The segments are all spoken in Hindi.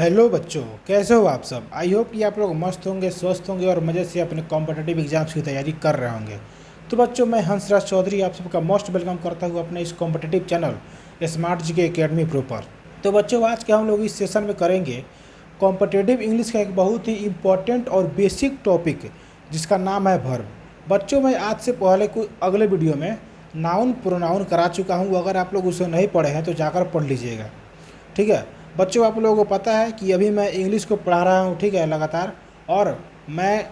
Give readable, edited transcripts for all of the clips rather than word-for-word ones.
हेलो बच्चों, कैसे हो आप सब। आई होप कि आप लोग मस्त होंगे, स्वस्थ होंगे और मज़े से अपने कॉम्पिटिटिव एग्जाम्स की तैयारी कर रहे होंगे। तो बच्चों, मैं हंसराज चौधरी आप सबका मोस्ट वेलकम करता हूँ अपने इस कॉम्पिटिटिव चैनल स्मार्ट जी के अकेडमी प्रो पर। तो बच्चों, आज के हम लोग इस सेशन में करेंगे कॉम्पिटिटिव इंग्लिश का एक बहुत ही इम्पॉर्टेंट और बेसिक टॉपिक जिसका नाम है वर्ब। बच्चों, मैं आज से पहले कुछ अगले वीडियो में नाउन प्रोनाउन करा चुका हूँ। अगर आप लोग उसे नहीं पढ़े हैं तो जाकर पढ़ लीजिएगा, ठीक है। बच्चों, आप लोगों को पता है कि अभी मैं इंग्लिश को पढ़ा रहा हूँ, ठीक है, लगातार। और मैं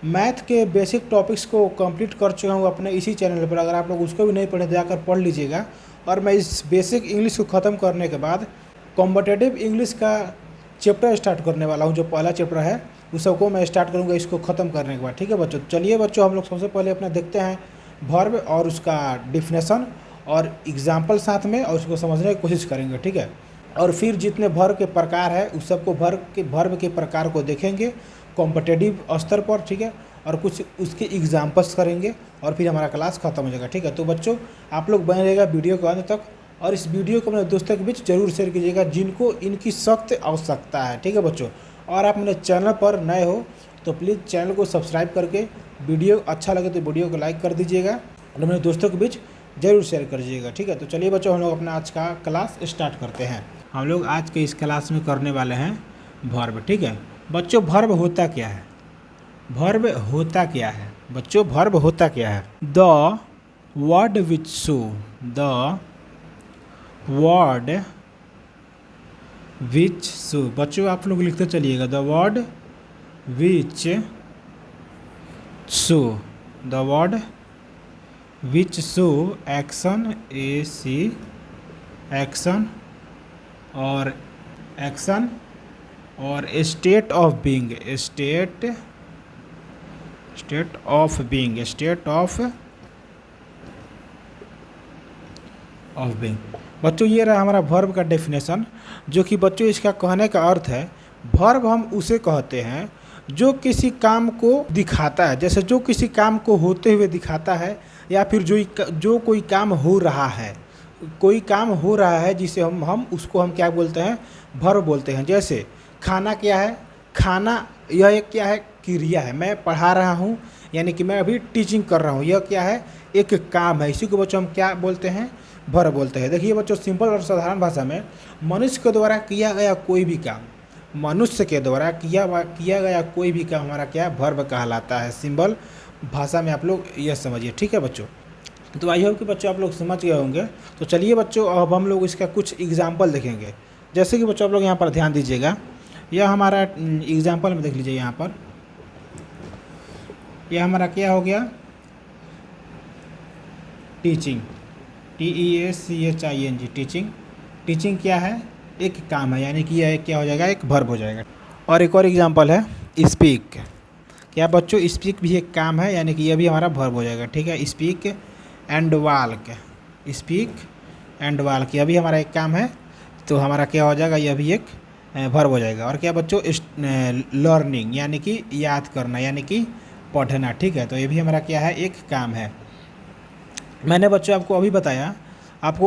मैथ के बेसिक टॉपिक्स को कंप्लीट कर चुका हूँ अपने इसी चैनल पर। अगर आप लोग उसको भी नहीं पढ़े तो जाकर पढ़ लीजिएगा। और मैं इस बेसिक इंग्लिश को ख़त्म करने के बाद कॉम्पिटिटिव इंग्लिश का चैप्टर स्टार्ट करने वाला हूँ। जो पहला चैप्टर है उस सबको मैं स्टार्ट करूँगा इसको ख़त्म करने के बाद, ठीक है बच्चों। चलिए बच्चों, हम लोग सबसे पहले अपना देखते हैं वर्ब और उसका डिफिनेशन और एग्जाम्पल साथ में, और उसको समझने की कोशिश करेंगे, ठीक है। और फिर जितने वर्ब के प्रकार है उस सबको वर्ब के प्रकार को देखेंगे कॉम्पिटिटिव स्तर पर, ठीक है। और कुछ उसके एग्जाम्पल्स करेंगे और फिर हमारा क्लास ख़त्म हो जाएगा, ठीक है। तो बच्चों, आप लोग बने रहेगा वीडियो के अंत तक, और इस वीडियो को अपने दोस्तों के बीच जरूर शेयर कीजिएगा जिनको इनकी सख्त आवश्यकता है, ठीक है बच्चों। और आप मेरे चैनल पर नए हो तो प्लीज़ चैनल को सब्सक्राइब करके, वीडियो अच्छा लगे तो वीडियो को लाइक कर दीजिएगा और मेरे दोस्तों के बीच जरूर शेयर कर दीजिएगा, ठीक है। तो चलिए बच्चों, हम लोग अपना आज का क्लास स्टार्ट करते हैं। हम लोग आज के इस क्लास में करने वाले हैं वर्ब, ठीक है बच्चों। वर्ब होता क्या है? वर्ब होता क्या है बच्चों? वर्ब होता क्या है? The word which show, the word which show. बच्चों, आप लोग लिखते चलिएगा, the word which show, the word which show action, A C action, और एक्शन, और state of being, state of being, state of being. बच्चों, ये रहा हमारा वर्ब का डेफिनेशन, जो कि बच्चों इसका कहने का अर्थ है, वर्ब हम उसे कहते हैं जो किसी काम को दिखाता है, जैसे जो किसी काम को होते हुए दिखाता है, या फिर जो कोई काम हो रहा है, कोई काम हो रहा है जिसे हम उसको हम क्या बोलते हैं? वर्ब बोलते हैं। जैसे खाना क्या है? खाना यह एक क्या है? क्रिया है। मैं पढ़ा रहा हूँ, यानी कि मैं अभी टीचिंग कर रहा हूँ, यह क्या है? एक काम है। इसी को बच्चों हम क्या बोलते हैं? वर्ब बोलते हैं। देखिए बच्चों, सिंपल और साधारण भाषा में मनुष्य के द्वारा किया गया कोई भी काम, मनुष्य के द्वारा किया गया कोई भी काम हमारा क्या वर्ब कहलाता है। सिंपल भाषा में आप लोग यह समझिए, ठीक है बच्चों। तो आई होप कि बच्चों आप लोग समझ गए होंगे। तो चलिए बच्चों, अब हम लोग इसका कुछ एग्जाम्पल देखेंगे। जैसे कि बच्चों आप लोग यहाँ पर ध्यान दीजिएगा, यह हमारा एग्जाम्पल में देख लीजिए। यहाँ पर यह हमारा क्या हो गया? Teaching, TEACHING, teaching. टीचिंग क्या है? एक काम है, यानी कि यह क्या हो जाएगा? एक वर्ब हो जाएगा। और एक और एग्जाम्पल है स्पीक। क्या बच्चों? स्पीक भी एक काम है, यानी कि यह भी हमारा वर्ब हो जाएगा, ठीक है। Speak and walk, speak and walk, यह भी हमारा एक काम है, तो हमारा क्या हो जाएगा? यह भी एक वर्ब हो जाएगा। और क्या बच्चों? लर्निंग, यानी कि याद करना, यानी कि पढ़ना, ठीक है। तो ये भी हमारा क्या है? एक काम है। मैंने बच्चों आपको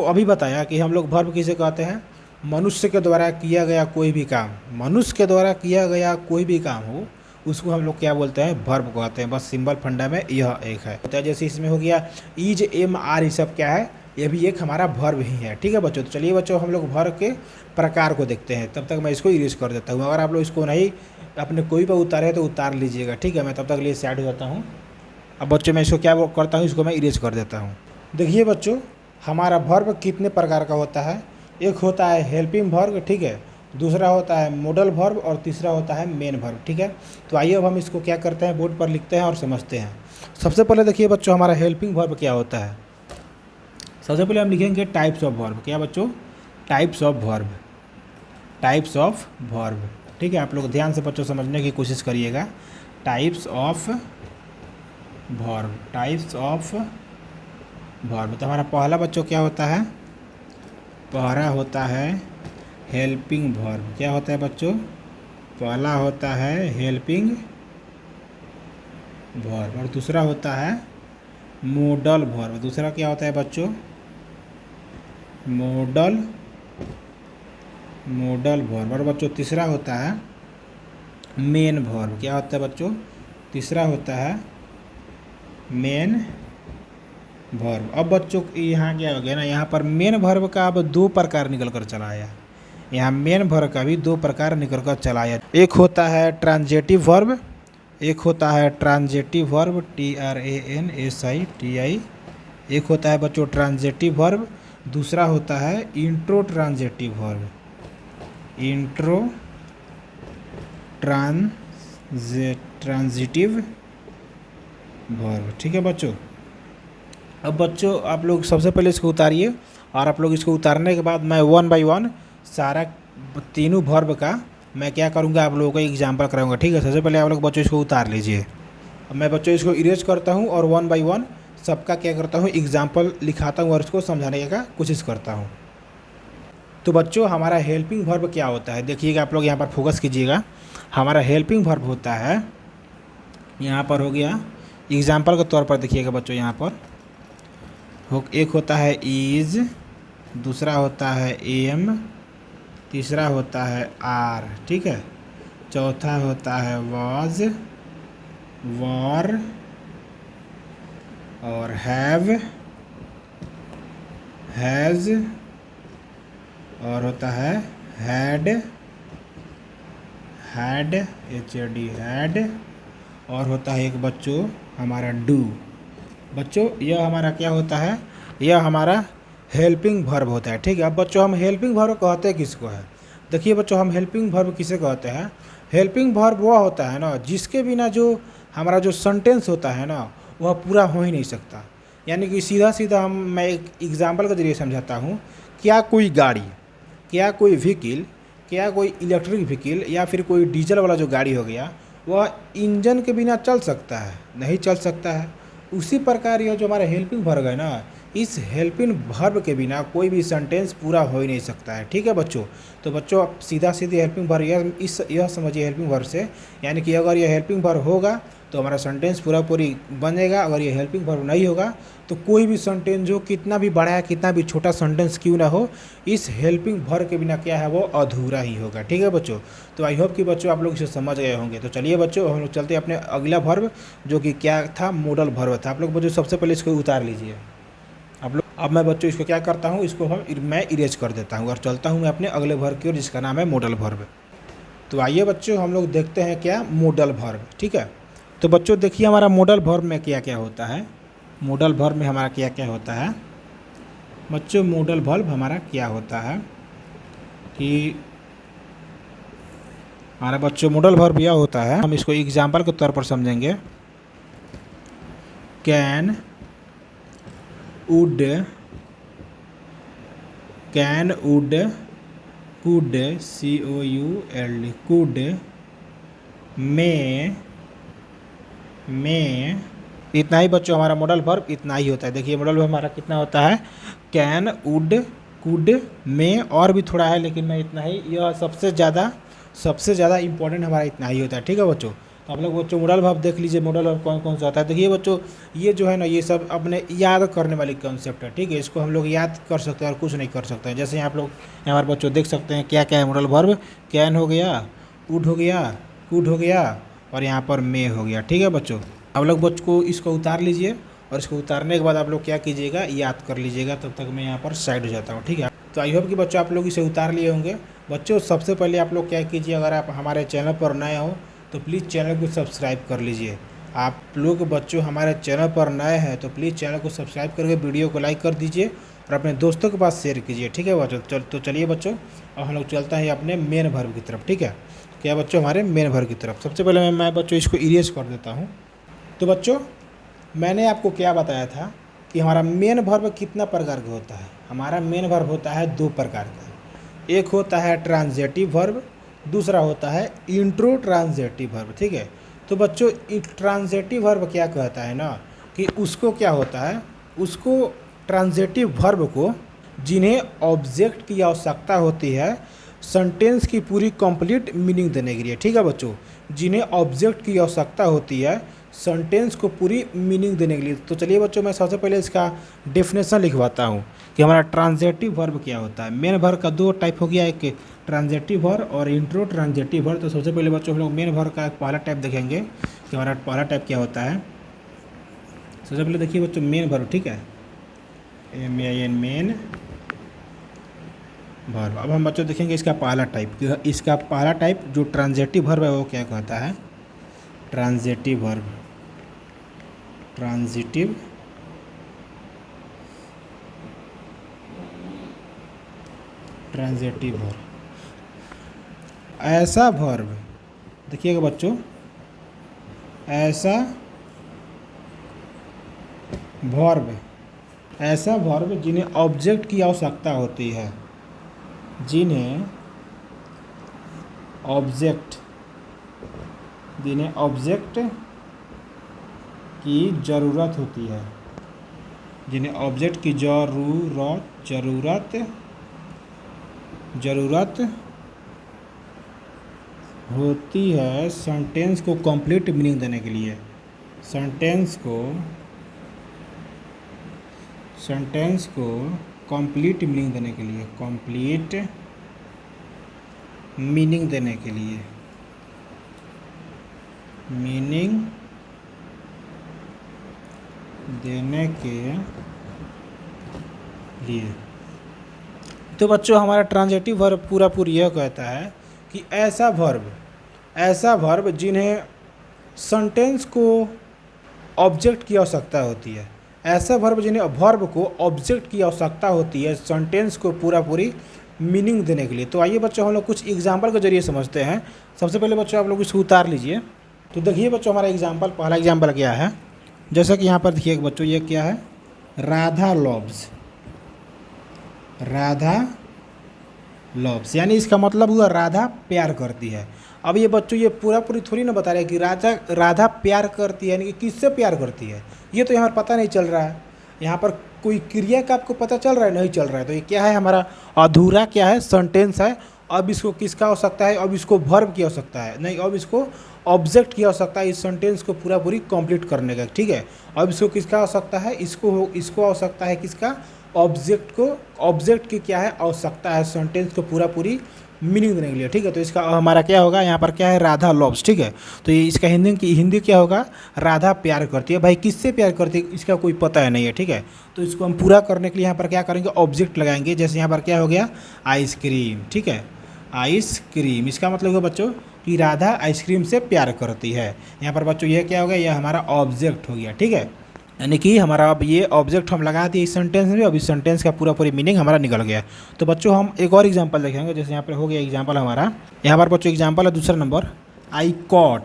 अभी बताया कि हम लोग वर्ब किसे कहते हैं? मनुष्य के द्वारा किया गया कोई भी काम, मनुष्य के द्वारा किया गया कोई भी काम हो उसको हम लोग क्या बोलते हैं? वर्ब कहते हैं। बस सिंपल फंडा में यह एक है। तो जैसे इसमें हो गया इज, एम, आर, ये सब क्या है? ये भी एक हमारा वर्ब ही है, ठीक है बच्चों। तो चलिए बच्चों, हम लोग वर्ब के प्रकार को देखते हैं। तब तक मैं इसको इरेज कर देता हूँ। अगर आप लोग इसको नहीं अपने कोई पर उतारे तो उतार लीजिएगा, ठीक है। मैं तब तक लिए साइड हो जाता हूँ। अब बच्चों, मैं इसको क्या करता हूँ? इसको मैं इरेज कर देता हूँ। देखिए बच्चों, हमारा वर्ब कितने प्रकार का होता है? एक होता है हेल्पिंग वर्ब, ठीक है। दूसरा होता है मॉडल वर्ब, और तीसरा होता है मेन वर्ब, ठीक है। तो आइए अब हम इसको क्या करते हैं? बोर्ड पर लिखते हैं और समझते हैं। सबसे पहले देखिए बच्चों, हमारा हेल्पिंग वर्ब क्या होता है? सबसे पहले हम लिखेंगे टाइप्स ऑफ वर्ब। क्या बच्चों? Types of verb, types of verb, ठीक है। आप लोग ध्यान से बच्चों समझने की कोशिश करिएगा। Types of verb, types of verb. तो हमारा पहला बच्चों क्या होता है? पहला होता है हेल्पिंग वर्ब। क्या होता है बच्चों? पहला होता है हेल्पिंग वर्ब, और दूसरा होता है मॉडल वर्ब। दूसरा क्या होता है बच्चों? Model modal verb. और बच्चों तीसरा होता है मेन वर्ब। क्या होता है बच्चों? तीसरा होता है मेन वर्ब। अब बच्चों यहाँ क्या हो गया ना, यहाँ पर मेन वर्ब का अब दो प्रकार निकल कर चला आया। यहाँ मेन वर्ब का भी दो प्रकार निकल कर चला आया। एक होता है ट्रांजेटिव वर्ब, एक होता है ट्रांजेटिव वर्ब TRANSITI। एक होता है बच्चों ट्रांजेटिव वर्ब, दूसरा होता है intro transitive verb. Intro transitive verb. ठीक है बच्चों। अब बच्चों आप लोग सबसे पहले इसको उतारिए, और आप लोग इसको उतारने के बाद मैं 1 बाय 1 सारा तीनों वर्ब का मैं क्या करूँगा, आप लोगों को एग्जाम्पल कराऊंगा। ठीक है, सबसे पहले आप लोग बच्चों इसको उतार लीजिए। अब मैं बच्चों इसको इरेज करता हूँ और 1 बाय 1 सबका क्या करता हूँ, एग्जाम्पल लिखाता हूँ और उसको समझाने का कोशिश करता हूँ। तो बच्चों हमारा हेल्पिंग वर्ब क्या होता है, देखिएगा आप लोग यहाँ पर फोकस कीजिएगा। हमारा हेल्पिंग वर्ब होता है, यहाँ पर हो गया एग्जाम्पल के तौर पर देखिएगा बच्चों, यहाँ पर एक होता है इज, दूसरा होता है एम, तीसरा होता है आर। ठीक है, चौथा होता है वाज, वर और हैव, हैज़, और होता है हैड, HAD हैड, और होता है एक बच्चों हमारा डू। बच्चों यह हमारा क्या होता है, यह हमारा हेल्पिंग वर्ब होता है। ठीक है, अब बच्चों हम हेल्पिंग वर्ब कहते हैं किसको है, देखिए बच्चों हम हेल्पिंग वर्ब किसे कहते हैं। हेल्पिंग वर्ब वह होता है ना जिसके बिना जो हमारा जो सेंटेंस होता है ना वह पूरा हो ही नहीं सकता। यानी कि सीधा सीधा मैं एक एग्जाम्पल के जरिए समझाता हूँ। क्या कोई गाड़ी, क्या कोई व्हीकल, क्या कोई इलेक्ट्रिक व्हीकल या फिर कोई डीजल वाला जो गाड़ी हो गया, वह इंजन के बिना चल सकता है? नहीं चल सकता है। उसी प्रकार यह जो हमारा हेल्पिंग वर्ब है ना, इस हेल्पिंग वर्ब के बिना कोई भी सेंटेंस पूरा हो ही नहीं सकता है। ठीक है बच्चों, तो बच्चों आप सीधा सीधी हेल्पिंग वर्ब यह समझिए हेल्पिंग वर्ब से, यानी कि अगर यह हेल्पिंग वर्ब होगा तो हमारा सेंटेंस पूरी बनेगा। अगर ये हेल्पिंग वर्ब नहीं होगा तो कोई भी सेंटेंस जो कितना भी बड़ा है, कितना भी छोटा सेंटेंस क्यों ना हो, इस हेल्पिंग वर्ब के बिना क्या है वो अधूरा ही होगा। ठीक है बच्चों, तो आई होप कि बच्चों आप लोग इसे समझ गए होंगे। तो चलिए बच्चों हम लोग चलते हैं अपने अगला वर्ब, जो कि क्या था, मॉडल वर्ब था। आप लोग बच्चों सबसे पहले इसको उतार लीजिए आप लोग। अब मैं बच्चों इसको क्या करता हूँ, इसको मैं इरेज कर देता हूँ और चलता हूँ मैं अपने अगले वर्ब की ओर, जिसका नाम है मॉडल वर्ब। तो आइए बच्चों हम लोग देखते हैं क्या मॉडल वर्ब। ठीक है, तो बच्चों देखिए हमारा मॉडल वर्ब में क्या क्या होता है। मॉडल वर्ब में हमारा क्या क्या होता है बच्चों, मॉडल वर्ब हमारा क्या होता है कि हमारा बच्चों मॉडल वर्ब यह होता है, हम इसको एग्जाम्पल के तौर पर समझेंगे। Can, would, could, COULD, could, may, इतना ही बच्चों हमारा मॉडल वर्ब इतना ही होता है। देखिए मॉडल वर्ब हमारा कितना होता है, कैन, वुड, कुड, मे, और भी थोड़ा है लेकिन मैं इतना ही, यह सबसे ज़्यादा इंपॉर्टेंट हमारा इतना ही होता है। ठीक है बच्चों, तो आप लोग बच्चों मॉडल वर्ब देख लीजिए, मॉडल वर्ब कौन कौन सा होता है। देखिए बच्चों ये जो है ना, ये सब अपने याद करने वाली कॉन्सेप्ट है। ठीक है, इसको हम लोग याद कर सकते हैं और कुछ नहीं कर सकते हैं। जैसे आप लोग यहाँ पर बच्चों देख सकते हैं क्या क्या है मॉडल वर्ब, कैन हो गया, वुड हो गया, कुड हो गया, और यहाँ पर मे हो गया। ठीक है बच्चों, आप लोग बच्चों को इसको उतार लीजिए, और इसको उतारने के बाद आप लोग क्या कीजिएगा, याद कर लीजिएगा। तब तक मैं यहाँ पर साइड हो जाता हूँ। ठीक है, तो आई होप कि बच्चों आप लोग इसे उतार लिए होंगे। बच्चों सबसे पहले आप लोग क्या कीजिए, अगर आप हमारे चैनल पर नए हो तो प्लीज़ चैनल को सब्सक्राइब कर लीजिए। आप लोग बच्चों हमारे चैनल पर नए हैं तो प्लीज़ चैनल को सब्सक्राइब करके वीडियो को लाइक कर दीजिए और अपने दोस्तों के पास शेयर कीजिए। ठीक है बच्चों, तो चलिए बच्चों अब हम लोग चलते हैं अपने मेन वर्ब की तरफ। ठीक है, क्या बच्चों हमारे मेन वर्ब की तरफ। सबसे पहले मैं बच्चों इसको इरेज कर देता हूँ। तो बच्चों मैंने आपको क्या बताया था कि हमारा मेन वर्ब कितना प्रकार का होता है। हमारा मेन वर्ब होता है दो प्रकार का, एक होता है ट्रांजेटिव वर्ब, दूसरा होता है इंट्रो ट्रांजेटिव वर्ब। ठीक है, तो बच्चों ट्रांजेटिव वर्ब क्या कहता है ना कि उसको क्या होता है, उसको ट्रांजेटिव वर्ब को जिन्हें ऑब्जेक्ट की आवश्यकता होती है सेंटेंस की पूरी कंप्लीट मीनिंग देने के लिए। ठीक है बच्चों, जिन्हें ऑब्जेक्ट की आवश्यकता होती है सेंटेंस को पूरी मीनिंग देने के लिए। तो चलिए बच्चों, मैं सबसे पहले इसका डेफिनेशन लिखवाता हूँ कि हमारा ट्रांजेटिव वर्ब क्या होता है। मेन वर्ब का दो टाइप हो गया, एक ट्रांजेटिव वर्ब और इंट्रो ट्रांजेटिव वर्ब। तो सबसे पहले बच्चों हम लोग मेन वर्ब का एक पहला टाइप देखेंगे कि हमारा पहला टाइप क्या होता है। सबसे पहले देखिए बच्चों मेन वर्ब, ठीक है, MAN मेन वर्ब। अब हम बच्चों देखेंगे इसका पहला टाइप, इसका पहला टाइप जो ट्रांजेटिव वर्ब है वो क्या कहता है। Transitive verb, transitive transitive verb, ऐसा वर्ब, देखिएगा बच्चों, ऐसा वर्ब जिन्हें ऑब्जेक्ट की आवश्यकता होती है, जिन्हें ऑब्जेक्ट की ज़रूरत होती है, जिन्हें ऑब्जेक्ट की ज़रूरत होती है सेंटेंस को कंप्लीट मीनिंग देने के लिए। सेंटेंस को कंप्लीट मीनिंग देने के लिए, कंप्लीट मीनिंग देने के लिए, मीनिंग देने के लिए। तो बच्चों हमारा ट्रांजेटिव वर्ब पूरा यह कहता है कि ऐसा वर्ब जिन्हें सेंटेंस को ऑब्जेक्ट की आवश्यकता होती है, ऐसा वर्ब जिन्हें वर्ब को ऑब्जेक्ट की आवश्यकता होती है सेंटेंस को पूरी मीनिंग देने के लिए। तो आइए बच्चों हम लोग कुछ एग्जाम्पल के जरिए समझते हैं। सबसे पहले बच्चों आप लोग इसको उतार लीजिए। तो देखिए बच्चों हमारा एग्जाम्पल, पहला एग्जाम्पल क्या है, जैसा कि यहाँ पर देखिए बच्चों, ये क्या है, राधा लव्स, यानी इसका मतलब हुआ राधा प्यार करती है। अब ये बच्चों ये पूरी थोड़ी ना बता रहे कि राधा प्यार करती है, यानी कि किससे प्यार करती है, ये तो यहाँ पर पता नहीं चल रहा है। यहाँ पर कोई क्रिया का आपको पता चल रहा है, नहीं चल रहा है। तो ये क्या है, हमारा अधूरा क्या है, सेंटेंस है। अब इसको किसका आवश्यकता है, अब इसको वर्ब की आवश्यकता है, नहीं अब इसको ऑब्जेक्ट की आवश्यकता है इस सेंटेंस को पूरी कंप्लीट करने का, ठीक है। अब इसको किसका आवश्यकता है, इसको आवश्यकता है किसका, ऑब्जेक्ट की क्या है आवश्यकता है सेंटेंस को पूरी मीनिंग देने के लिए, ठीक है। तो इसका हमारा क्या होगा, यहाँ पर क्या है, राधा लव्स, ठीक है। तो ये इसका हिंदी क्या होगा, राधा प्यार करती है। भाई किससे प्यार करती है इसका कोई पता है नहीं है, ठीक है। तो इसको हम पूरा करने के लिए यहाँ पर क्या करेंगे, ऑब्जेक्ट लगाएंगे। जैसे यहाँ पर क्या हो गया, आइसक्रीम, ठीक है, आइसक्रीम, इसका मतलब होगा बच्चों कि राधा आइसक्रीम से प्यार करती है। यहाँ पर बच्चों ये क्या हो गया, यह हमारा ऑब्जेक्ट हो गया, ठीक है। यानी कि हमारा अब ये ऑब्जेक्ट हम लगा दिए इस सेंटेंस में, अब इस सेंटेंस का पूरी मीनिंग हमारा निकल गया। तो बच्चों हम एक और एग्जांपल देखेंगे। जैसे यहाँ पर हो गया एग्जांपल हमारा, यहाँ पर बच्चों एग्जांपल है दूसरा नंबर, आई कॉट।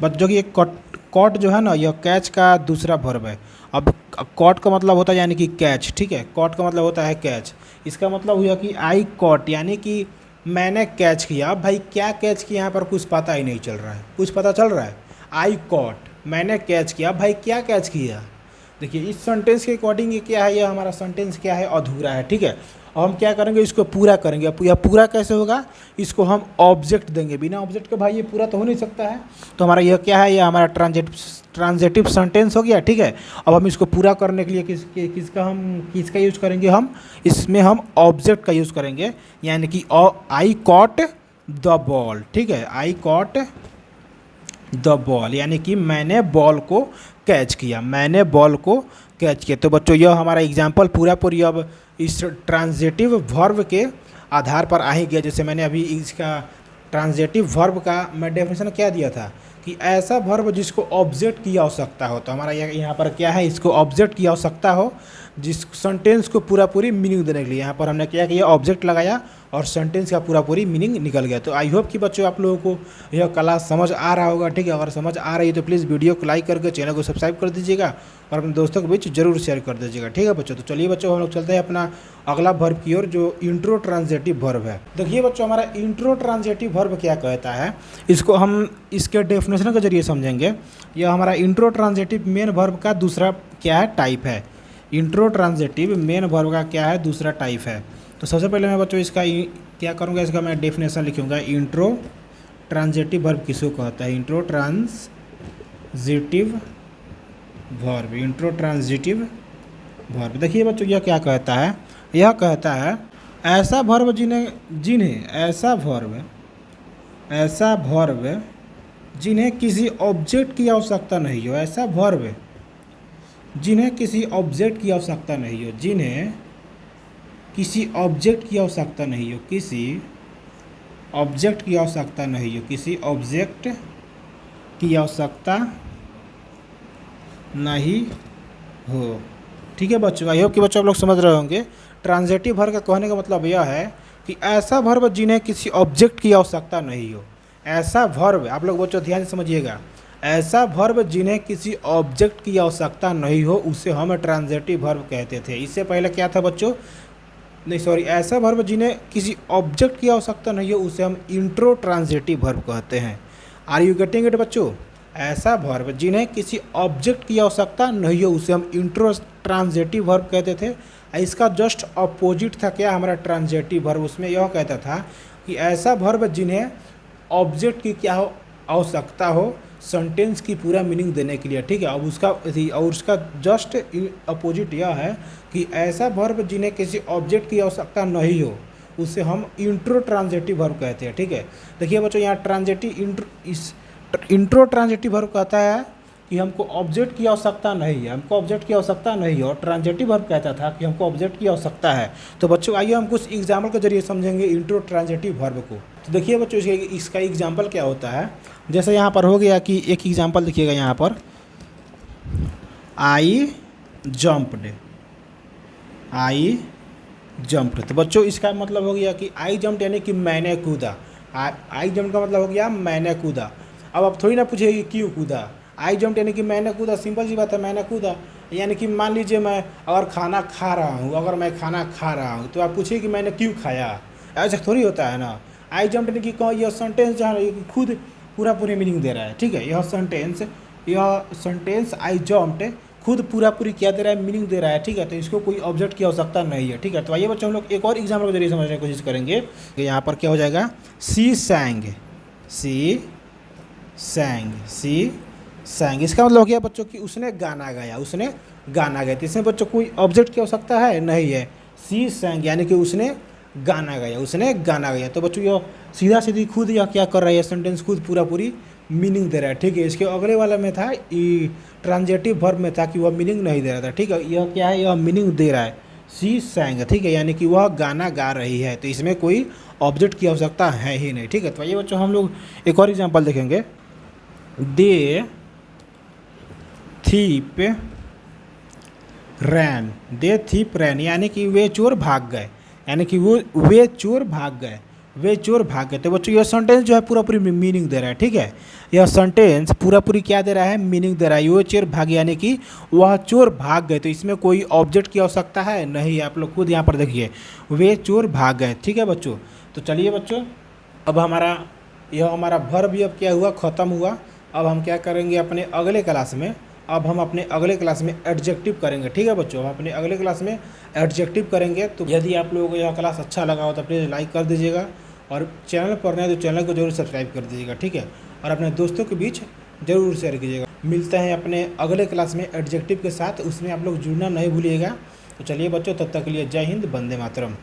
बच्चों की एक कॉट जो है ना, यह कैच का दूसरा वर्ब है। अब कॉट का मतलब होता है यानी कि कैच, ठीक है, कॉट का मतलब होता है कैच। इसका मतलब हुआ कि आई कॉट यानी कि मैंने कैच किया। अब भाई क्या कैच किया, यहाँ पर कुछ पता ही नहीं चल रहा है, कुछ पता चल रहा है, आई कॉट मैंने कैच किया, भाई क्या कैच किया। देखिए इस सेंटेंस के अकॉर्डिंग ये क्या है, ये हमारा सेंटेंस क्या है, अधूरा है, ठीक है। और हम क्या करेंगे, इसको पूरा करेंगे। यह पूरा कैसे होगा, इसको हम ऑब्जेक्ट देंगे, बिना ऑब्जेक्ट के भाई ये पूरा तो हो नहीं सकता है। तो हमारा यह क्या है, यह हमारा ट्रांजेटिव सेंटेंस हो गया, ठीक है। अब हम इसको पूरा करने के लिए किसका यूज़ करेंगे, हम इसमें हम ऑब्जेक्ट का यूज़ करेंगे, यानी कि आई कॉट द बॉल, ठीक है, आई कॉट द बॉल, यानी कि मैंने बॉल को कैच किया, तो बच्चों यह हमारा एग्जाम्पल पूरी अब इस ट्रांजेटिव वर्ब के आधार पर आ ही गया। जैसे मैंने अभी इसका ट्रांजेटिव वर्ब का मैं डेफिनेशन क्या दिया था कि ऐसा वर्ब जिसको ऑब्जेक्ट की आवश्यकता हो। तो हमारा यहाँ पर क्या है, इसको ऑब्जेक्ट की आवश्यकता हो जिस सेंटेंस को पूरी मीनिंग देने के लिए। यहाँ पर हमने क्या किया, ऑब्जेक्ट लगाया और सेंटेंस का पूरी मीनिंग निकल गया। तो आई होप कि बच्चों आप लोगों को यह क्लास समझ आ रहा होगा, ठीक है। अगर समझ आ रही है तो प्लीज़ वीडियो को लाइक करके चैनल को सब्सक्राइब कर दीजिएगा और अपने दोस्तों के बीच जरूर शेयर कर दीजिएगा, ठीक है बच्चों। तो चलिए बच्चों हम लोग चलते हैं अपना अगला वर्ब की ओर, जो इंट्रो ट्रांजेटिव वर्ब है। देखिए बच्चों हमारा इंट्रो ट्रांजेटिव वर्ब क्या कहता है, इसको हम इसके डेफिनेशन के जरिए समझेंगे। यह हमारा इंट्रो ट्रांजेटिव मेन वर्ब का दूसरा क्या है, टाइप है। इंट्रो ट्रांजेटिव मेन वर्ब का क्या है, दूसरा टाइप है। तो सबसे पहले मैं बच्चों इसका क्या करूँगा, इसका मैं डेफिनेशन लिखूँगा, इंट्रो ट्रांजिटिव वर्ब किसको कहता है? Intro transitive verb, intro transitive verb. देखिए बच्चों यह क्या कहता है? यह कहता है ऐसा वर्ब ऐसा वर्ब जिन्हें किसी ऑब्जेक्ट की आवश्यकता नहीं हो। ऐसा वर्ब जिन्हें किसी ऑब्जेक्ट की आवश्यकता नहीं हो, जिन्हें किसी ऑब्जेक्ट की आवश्यकता नहीं हो, किसी ऑब्जेक्ट की आवश्यकता नहीं हो, किसी ऑब्जेक्ट की आवश्यकता नहीं हो। ठीक है बच्चों, आई होप कि बच्चों आप लोग समझ रहे होंगे। ट्रांजिटिव वर्ब का कहने का मतलब यह है कि ऐसा वर्ब जिन्हें किसी ऑब्जेक्ट की आवश्यकता नहीं हो। ऐसा वर्ब, आप लोग बच्चों ध्यान से समझिएगा, ऐसा वर्ब जिन्हें किसी ऑब्जेक्ट की आवश्यकता नहीं हो उसे हम ट्रांजिटिव वर्ब कहते थे। इससे पहले क्या था बच्चों? नहीं सॉरी, ऐसा वर्ब जिन्हें किसी ऑब्जेक्ट की आवश्यकता नहीं हो उसे हम इंट्रो ट्रांजिटिव वर्ब कहते हैं। आर यू गेटिंग इट बच्चों? ऐसा वर्ब जिन्हें किसी ऑब्जेक्ट की आवश्यकता नहीं हो उसे हम इंट्रो ट्रांजिटिव वर्ब कहते थे। इसका जस्ट अपोजिट था क्या? हमारा ट्रांजिटिव वर्ब। उसमें यह कहता था कि ऐसा वर्ब जिन्हें ऑब्जेक्ट की क्या हो आवश्यकता हो सेंटेंस की पूरा मीनिंग देने के लिए। ठीक है, अब उसका जस्ट अपोजिट यह है कि ऐसा वर्ब जिन्हें किसी ऑब्जेक्ट की आवश्यकता नहीं हो उसे हम इंट्रो ट्रांजिटिव वर्ब कहते हैं। ठीक है, देखिए बच्चों यहाँ इंट्रो ट्रांजिटिव वर्ब कहता है कि हमको ऑब्जेक्ट की आवश्यकता नहीं है, हमको ऑब्जेक्ट की आवश्यकता नहीं है, और ट्रांजिटिव वर्ब कहता था कि हमको ऑब्जेक्ट की आवश्यकता है। तो बच्चों आइए हम कुछ एग्जाम्पल के जरिए समझेंगे इंट्रो ट्रांजिटिव वर्ब को। तो देखिए बच्चों इसका एग्जाम्पल क्या होता है। जैसे यहाँ पर हो गया कि एक एग्जाम्पल देखिएगा यहाँ पर, आई जम्प्ड। तो बच्चों इसका मतलब हो गया कि आई जम्प्ड यानी कि मैंने कूदा। आई जम्प का मतलब हो गया मैंने कूदा। अब आप थोड़ी ना पूछिए कि क्यों कूदा। आई जम्प्ड यानी कि मैंने कूदा, सिंपल सी बात है, मैंने कूदा। यानी कि मान लीजिए मैं अगर खाना खा रहा हूँ तो आप पूछिए कि मैंने क्यों खाया, ऐसा थोड़ी होता है ना। आई जम्प्ड यानी कि यह सेंटेंस जहाँ खुद पूरी मीनिंग दे रहा है। ठीक है, यह सेंटेंस आई जम्प्ड खुद पूरी क्या दे रहा है? मीनिंग दे रहा है। ठीक है, तो इसको कोई ऑब्जेक्ट की आवश्यकता नहीं है। ठीक है, तो आइए बच्चों हम लोग एक और एग्जाम्पल के जरिए समझने की कोशिश करेंगे। यहाँ पर क्या हो जाएगा? सी सैंग, इसका मतलब हो गया बच्चों कि उसने गाना गाया। तो इसमें बच्चों कोई ऑब्जेक्ट की आवश्यकता है? नहीं है। सी सैंग यानी कि उसने गाना गाया। तो बच्चों यह सीधा सीधी खुद यह क्या कर रहा है? सेंटेंस खुद पूरी मीनिंग दे रहा है। ठीक है, इसके अगले वाला में था ट्रांजिटिव वर्ब में था कि वह मीनिंग नहीं दे रहा था। ठीक है, यह क्या है? यह मीनिंग दे रहा है। सी सैंग, ठीक है, यानी कि वह गाना गा रही है। तो इसमें कोई ऑब्जेक्ट की आवश्यकता है ही नहीं। ठीक है, तो ये बच्चों हम लोग एक और एग्जाम्पल देखेंगे। दे थीप रैन यानी कि वे चोर भाग गए, वे चोर भाग गए। तो बच्चों यह सेंटेंस जो है पूरी मीनिंग दे रहा है। ठीक है, यह सेंटेंस पूरी क्या दे रहा है? मीनिंग दे रहा है। वो चोर भाग यानी कि वह चोर भाग गए। तो इसमें कोई ऑब्जेक्ट की आवश्यकता है नहीं। आप लोग खुद यहाँ पर देखिए, वे चोर भाग गए। ठीक है बच्चों, तो चलिए बच्चों अब हमारा वर्ब भी अब क्या हुआ? ख़त्म हुआ। अब हम क्या करेंगे अपने अगले क्लास में? एडजेक्टिव करेंगे। ठीक है बच्चों, हम अपने अगले क्लास में एडजेक्टिव करेंगे। तो यदि आप लोगों को यह क्लास अच्छा लगा हो तो प्लीज़ लाइक कर दीजिएगा, और चैनल पर नए तो चैनल को जरूर सब्सक्राइब कर दीजिएगा। ठीक है, और अपने दोस्तों के बीच जरूर शेयर कीजिएगा। मिलते हैं अपने अगले क्लास में एडजेक्टिव के साथ, उसमें आप लोग जुड़ना नहीं भूलिएगा। तो चलिए बच्चों, तब तक के लिए जय हिंद, वंदे मातरम।